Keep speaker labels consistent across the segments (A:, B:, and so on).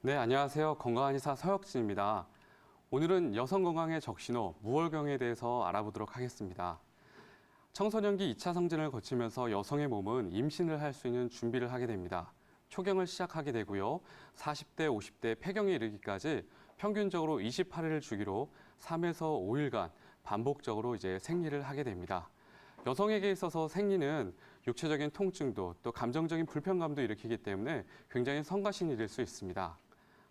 A: 네, 안녕하세요. 건강한 의사 서혁진입니다. 오늘은 여성 건강의 적신호, 무월경에 대해서 알아보도록 하겠습니다. 청소년기 2차 성징을 거치면서 여성의 몸은 임신을 할 수 있는 준비를 하게 됩니다. 초경을 시작하게 되고요. 40대, 50대 폐경에 이르기까지 평균적으로 28일 주기로 3에서 5일간 반복적으로 생리를 하게 됩니다. 여성에게 있어서 생리는 육체적인 통증도 또 감정적인 불편감도 일으키기 때문에 굉장히 성가신 일일 수 있습니다.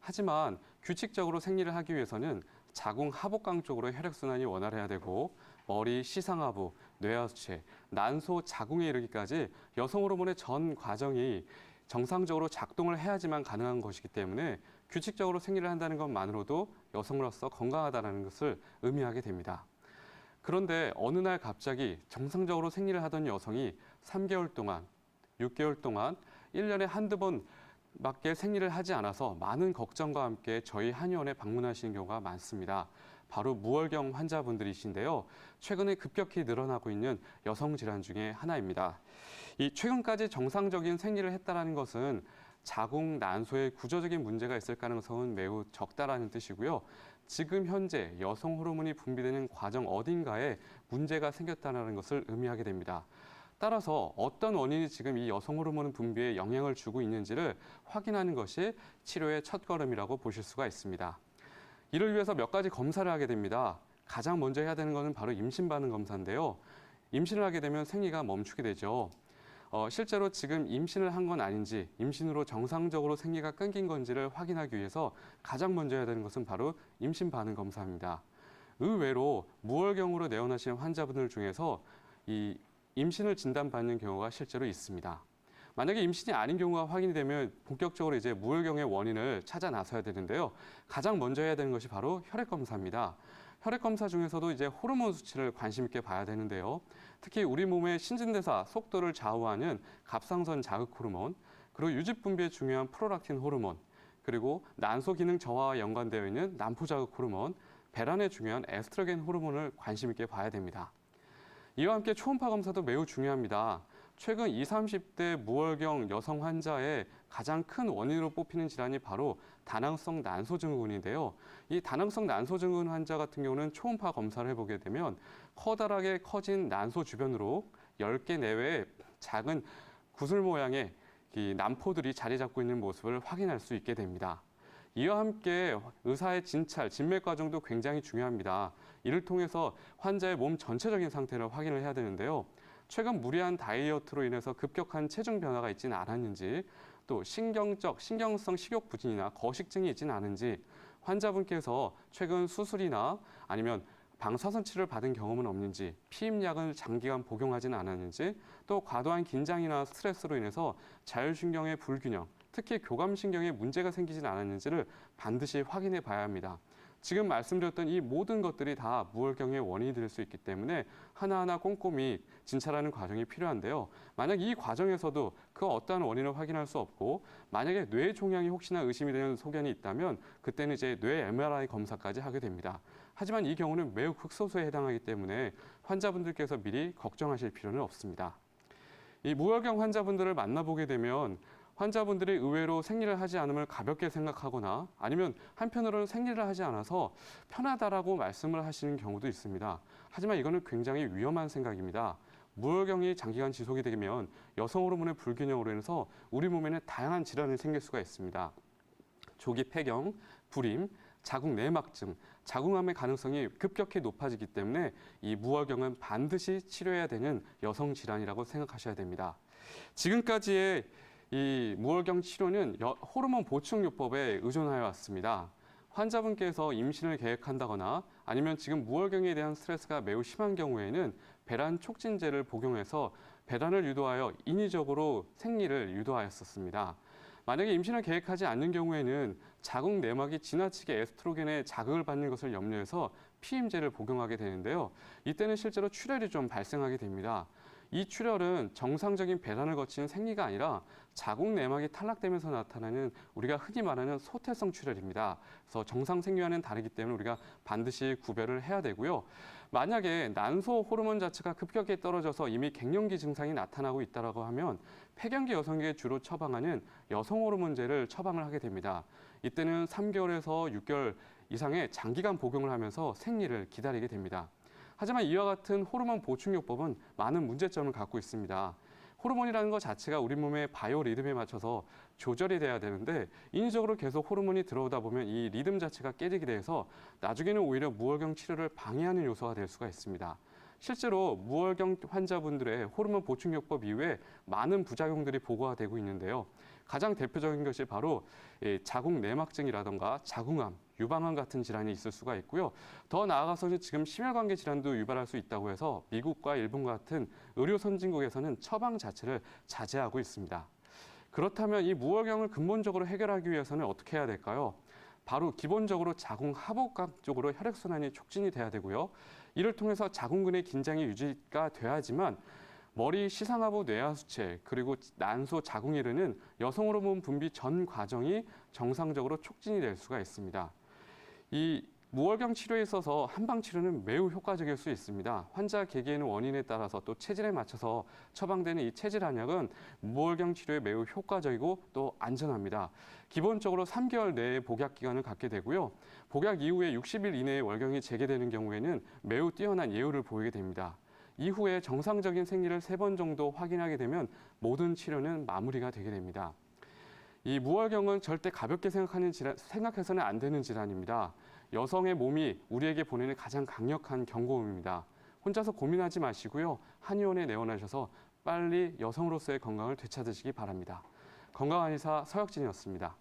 A: 하지만 규칙적으로 생리를 하기 위해서는 자궁 하복강 쪽으로 혈액순환이 원활해야 되고 머리, 시상하부, 뇌하수체, 난소, 자궁에 이르기까지 여성 호르몬의 전 과정이 정상적으로 작동을 해야지만 가능한 것이기 때문에 규칙적으로 생리를 한다는 것만으로도 여성으로서 건강하다는 것을 의미하게 됩니다. 그런데 어느 날 갑자기 정상적으로 생리를 하던 여성이 3개월 동안, 6개월 동안 1년에 한두 번 밖에 생리를 하지 않아서 많은 걱정과 함께 저희 한의원에 방문하시는 경우가 많습니다. 바로 무월경 환자분들이신데요. 최근에 급격히 늘어나고 있는 여성 질환 중에 하나입니다. 이 최근까지 정상적인 생리를 했다는 것은 자궁, 난소에 구조적인 문제가 있을 가능성은 매우 적다라는 뜻이고요. 지금 현재 여성 호르몬이 분비되는 과정 어딘가에 문제가 생겼다는 것을 의미하게 됩니다. 따라서 어떤 원인이 지금 이 여성 호르몬 분비에 영향을 주고 있는지를 확인하는 것이 치료의 첫걸음이라고 보실 수가 있습니다. 이를 위해서 몇 가지 검사를 하게 됩니다. 가장 먼저 해야 되는 것은 바로 임신 반응 검사인데요. 임신을 하게 되면 생리가 멈추게 되죠. 실제로 지금 임신을 한 건 아닌지, 임신으로 정상적으로 생리가 끊긴 건지를 확인하기 위해서 가장 먼저 해야 되는 것은 바로 임신 반응 검사입니다. 의외로 무월경으로 내원하시는 환자분들 중에서 이 임신을 진단받는 경우가 실제로 있습니다. 만약에 임신이 아닌 경우가 확인이 되면 본격적으로 무월경의 원인을 찾아 나서야 되는데요. 가장 먼저 해야 되는 것이 바로 혈액 검사입니다. 혈액 검사 중에서도 호르몬 수치를 관심 있게 봐야 되는데요. 특히 우리 몸의 신진대사 속도를 좌우하는 갑상선 자극 호르몬, 그리고 유집 분비에 중요한 프롤락틴 호르몬, 그리고 난소 기능 저하와 연관되어 있는 난포 자극 호르몬, 배란에 중요한 에스트로겐 호르몬을 관심 있게 봐야 됩니다. 이와 함께 초음파 검사도 매우 중요합니다. 최근 20, 30대 무월경 여성 환자의 가장 큰 원인으로 뽑히는 질환이 바로 다낭성 난소증후군인데요. 이 다낭성 난소증후군 환자 같은 경우는 초음파 검사를 해보게 되면 커다랗게 커진 난소 주변으로 10개 내외의 작은 구슬 모양의 이 난포들이 자리 잡고 있는 모습을 확인할 수 있게 됩니다. 이와 함께 의사의 진찰, 진맥 과정도 굉장히 중요합니다. 이를 통해서 환자의 몸 전체적인 상태를 확인을 해야 되는데요. 최근 무리한 다이어트로 인해서 급격한 체중 변화가 있지는 않았는지, 또 신경성 식욕 부진이나 거식증이 있지는 않은지, 환자분께서 최근 수술이나 아니면 방사선 치료를 받은 경험은 없는지, 피임약을 장기간 복용하지는 않았는지, 또 과도한 긴장이나 스트레스로 인해서 자율신경의 불균형, 특히 교감신경에 문제가 생기진 않았는지를 반드시 확인해 봐야 합니다. 지금 말씀드렸던 이 모든 것들이 다 무월경의 원인이 될 수 있기 때문에 하나하나 꼼꼼히 진찰하는 과정이 필요한데요. 만약 이 과정에서도 그 어떠한 원인을 확인할 수 없고 만약에 뇌 종양이 혹시나 의심이 되는 소견이 있다면 그때는 뇌 MRI 검사까지 하게 됩니다. 하지만 이 경우는 매우 극소수에 해당하기 때문에 환자분들께서 미리 걱정하실 필요는 없습니다. 이 무월경 환자분들을 만나보게 되면 환자분들이 의외로 생리를 하지 않음을 가볍게 생각하거나 아니면 한편으로는 생리를 하지 않아서 편하다라고 말씀을 하시는 경우도 있습니다. 하지만 이거는 굉장히 위험한 생각입니다. 무월경이 장기간 지속이 되면 여성 호르몬의 불균형으로 인해서 우리 몸에는 다양한 질환이 생길 수가 있습니다. 조기 폐경, 불임, 자궁 내막증, 자궁암의 가능성이 급격히 높아지기 때문에 이 무월경은 반드시 치료해야 되는 여성 질환이라고 생각하셔야 됩니다. 지금까지의 이 무월경 치료는 호르몬 보충요법에 의존하여 왔습니다. 환자분께서 임신을 계획한다거나 아니면 지금 무월경에 대한 스트레스가 매우 심한 경우에는 배란 촉진제를 복용해서 배란을 유도하여 인위적으로 생리를 유도하였었습니다. 만약에 임신을 계획하지 않는 경우에는 자궁 내막이 지나치게 에스트로겐에 자극을 받는 것을 염려해서 피임제를 복용하게 되는데요. 이때는 실제로 출혈이 좀 발생하게 됩니다. 이 출혈은 정상적인 배란을 거친 생리가 아니라 자궁 내막이 탈락되면서 나타나는 우리가 흔히 말하는 소태성 출혈입니다. 그래서 정상 생리와는 다르기 때문에 우리가 반드시 구별을 해야 되고요. 만약에 난소 호르몬 자체가 급격히 떨어져서 이미 갱년기 증상이 나타나고 있다고 하면 폐경기 여성에게 주로 처방하는 여성 호르몬제를 처방을 하게 됩니다. 이때는 3개월에서 6개월 이상의 장기간 복용을 하면서 생리를 기다리게 됩니다. 하지만 이와 같은 호르몬 보충요법은 많은 문제점을 갖고 있습니다. 호르몬이라는 것 자체가 우리 몸의 바이오 리듬에 맞춰서 조절이 돼야 되는데 인위적으로 계속 호르몬이 들어오다 보면 이 리듬 자체가 깨지게 돼서 나중에는 오히려 무월경 치료를 방해하는 요소가 될 수가 있습니다. 실제로 무월경 환자분들의 호르몬 보충요법 이후에 많은 부작용들이 보고가 되고 있는데요. 가장 대표적인 것이 바로 자궁 내막증이라던가 자궁암, 유방암 같은 질환이 있을 수가 있고요. 더 나아가서는 지금 심혈관계 질환도 유발할 수 있다고 해서 미국과 일본 같은 의료 선진국에서는 처방 자체를 자제하고 있습니다. 그렇다면 이 무월경을 근본적으로 해결하기 위해서는 어떻게 해야 될까요? 바로 기본적으로 자궁 하복각 쪽으로 혈액순환이 촉진이 돼야 되고요. 이를 통해서 자궁근의 긴장이 유지가 돼야지만 머리 시상하부 뇌하수체 그리고 난소 자궁에 이르는 여성 호르몬 분비 전 과정이 정상적으로 촉진이 될 수가 있습니다. 이 무월경 치료에 있어서 한방 치료는 매우 효과적일 수 있습니다. 환자 개개인의 원인에 따라서 또 체질에 맞춰서 처방되는 이 체질 한약은 무월경 치료에 매우 효과적이고 또 안전합니다. 기본적으로 3개월 내에 복약 기간을 갖게 되고요. 복약 이후에 60일 이내에 월경이 재개되는 경우에는 매우 뛰어난 예후를 보이게 됩니다. 이후에 정상적인 생리를 3번 정도 확인하게 되면 모든 치료는 마무리가 되게 됩니다. 이 무월경은 절대 가볍게 생각해서는 안 되는 질환입니다. 여성의 몸이 우리에게 보내는 가장 강력한 경고음입니다. 혼자서 고민하지 마시고요. 한의원에 내원하셔서 빨리 여성으로서의 건강을 되찾으시기 바랍니다. 건강한의사 서혁진이었습니다.